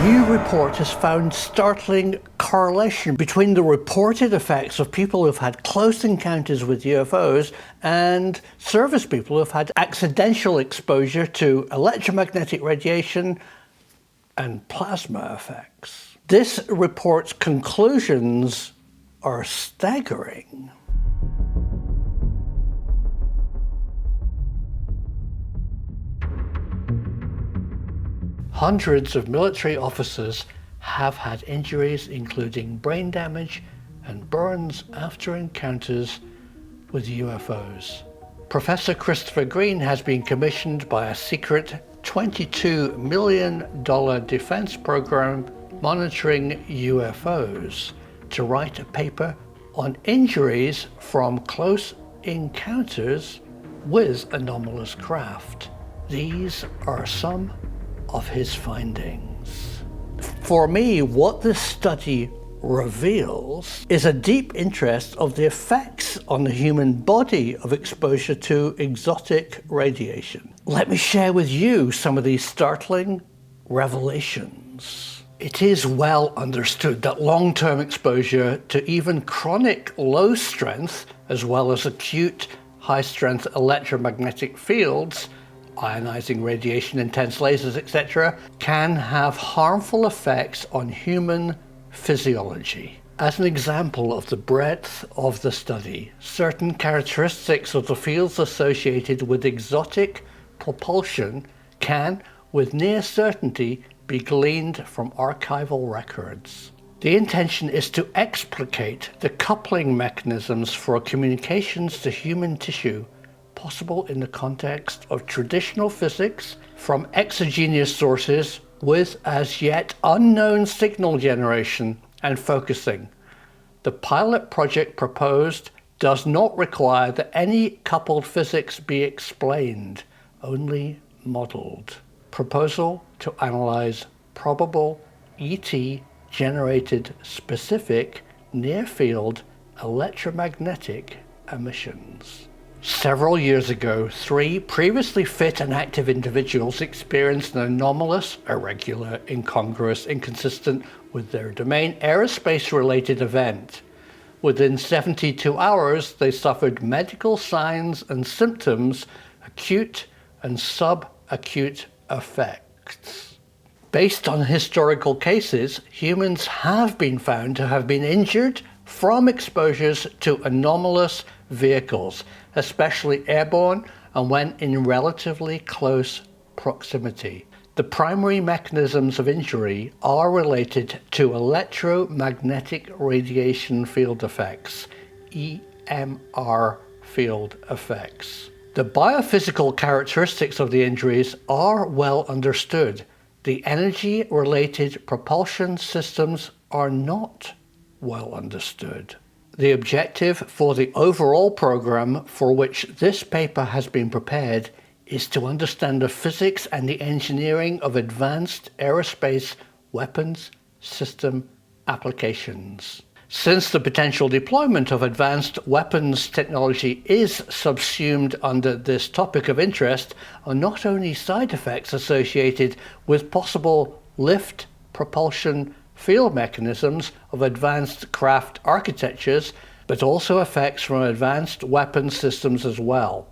new report has found startling correlation between the reported effects of people who've had close encounters with UFOs and service people who've had accidental exposure to electromagnetic radiation and plasma effects. This report's conclusions are staggering. Hundreds of military officers have had injuries, including brain damage and burns after encounters with UFOs. Professor Christopher Green has been commissioned by a secret $22 million defense program monitoring UFOs to write a paper on injuries from close encounters with anomalous craft. These are some of his findings. For me, what this study reveals is a deep interest of the effects on the human body of exposure to exotic radiation. Let me share with you some of these startling revelations. It is well understood that long-term exposure to even chronic low strength, as well as acute high-strength electromagnetic fields, ionizing radiation, intense lasers, etc., can have harmful effects on human physiology. As an example of the breadth of the study, certain characteristics of the fields associated with exotic propulsion can, with near certainty, be gleaned from archival records. The intention is to explicate the coupling mechanisms for communications to human tissue possible in the context of traditional physics from exogenous sources with as yet unknown signal generation and focusing. The pilot project proposed does not require that any coupled physics be explained, only modeled. Proposal to analyze probable ET-generated specific near-field electromagnetic emissions. Several years ago, 3 previously fit and active individuals experienced an anomalous, irregular, incongruous, inconsistent with their domain aerospace-related event. Within 72 hours, they suffered medical signs and symptoms, acute and subacute effects. Based on historical cases, humans have been found to have been injured from exposures to anomalous vehicles, especially airborne and when in relatively close proximity. The primary mechanisms of injury are related to electromagnetic radiation field effects, EMR field effects. The biophysical characteristics of the injuries are well understood. The energy-related propulsion systems are not well understood. The objective for the overall program for which this paper has been prepared is to understand the physics and the engineering of advanced aerospace weapons system applications. Since the potential deployment of advanced weapons technology is subsumed under this topic of interest are not only side effects associated with possible lift propulsion field mechanisms of advanced craft architectures, but also effects from advanced weapon systems as well.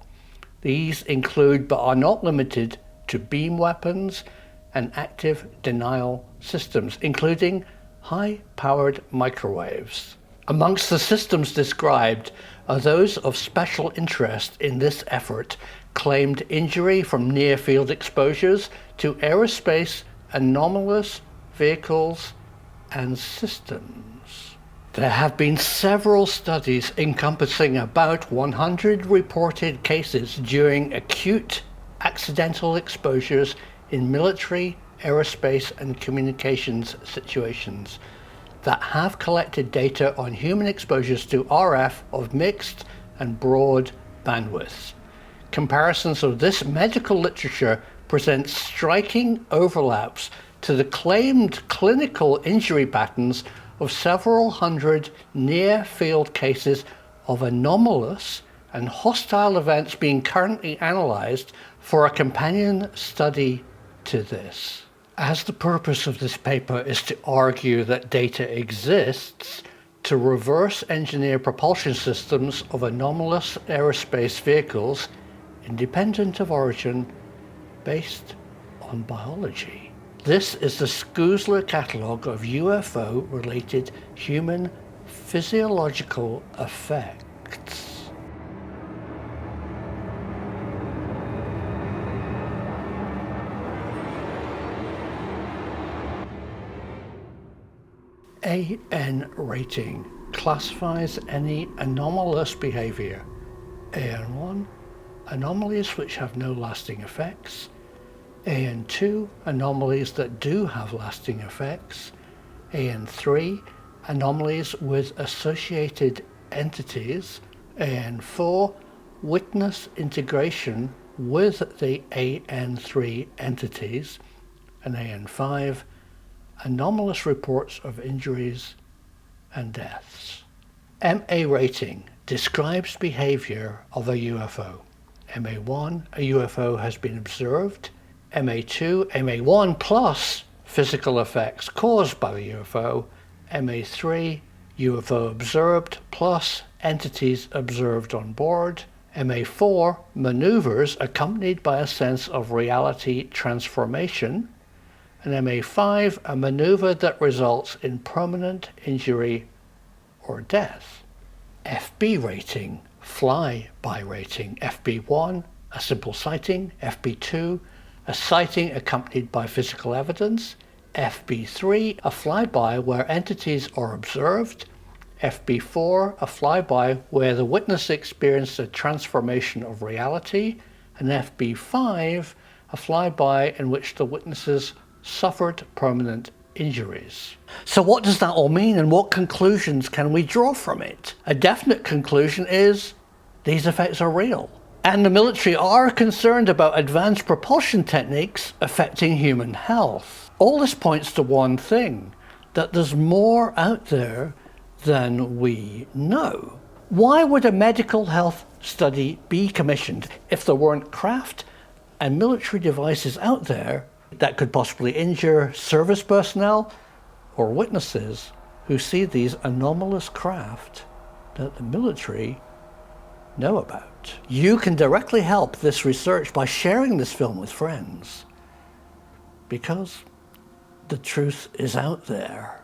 These include, but are not limited to, beam weapons and active denial systems, including high-powered microwaves. Amongst the systems described are those of special interest in this effort, claimed injury from near-field exposures to aerospace anomalous vehicles and systems. There have been several studies encompassing about 100 reported cases during acute accidental exposures in military, aerospace, and communications situations that have collected data on human exposures to RF of mixed and broad bandwidths. Comparisons of this medical literature present striking overlaps to the claimed clinical injury patterns of several hundred near-field cases of anomalous and hostile events being currently analyzed for a companion study to this. As the purpose of this paper is to argue that data exists to reverse engineer propulsion systems of anomalous aerospace vehicles independent of origin based on biology. This is the Schuessler catalogue of UFO-related human physiological effects. AN rating classifies any anomalous behavior. AN1, anomalies which have no lasting effects. AN2, anomalies that do have lasting effects. AN3, anomalies with associated entities. AN4, witness integration with the AN3 entities. And AN5, anomalous reports of injuries and deaths. MA rating describes behavior of a UFO. MA1, a UFO has been observed. MA2, MA1 plus physical effects caused by the UFO. MA3, UFO observed plus entities observed on board. MA4, maneuvers accompanied by a sense of reality transformation. And MA5, a maneuver that results in permanent injury or death. FB rating, fly-by rating. FB1, a simple sighting. FB2, a sighting accompanied by physical evidence. FB3, a flyby where entities are observed. FB4, a flyby where the witness experienced a transformation of reality. And FB5, a flyby in which the witnesses suffered permanent injuries. So what does that all mean, and what conclusions can we draw from it? A definite conclusion is these effects are real. And the military are concerned about advanced propulsion techniques affecting human health. All this points to one thing, that there's more out there than we know. Why would a medical health study be commissioned if there weren't craft and military devices out there that could possibly injure service personnel or witnesses who see these anomalous craft that the military know about? You can directly help this research by sharing this film with friends, because the truth is out there.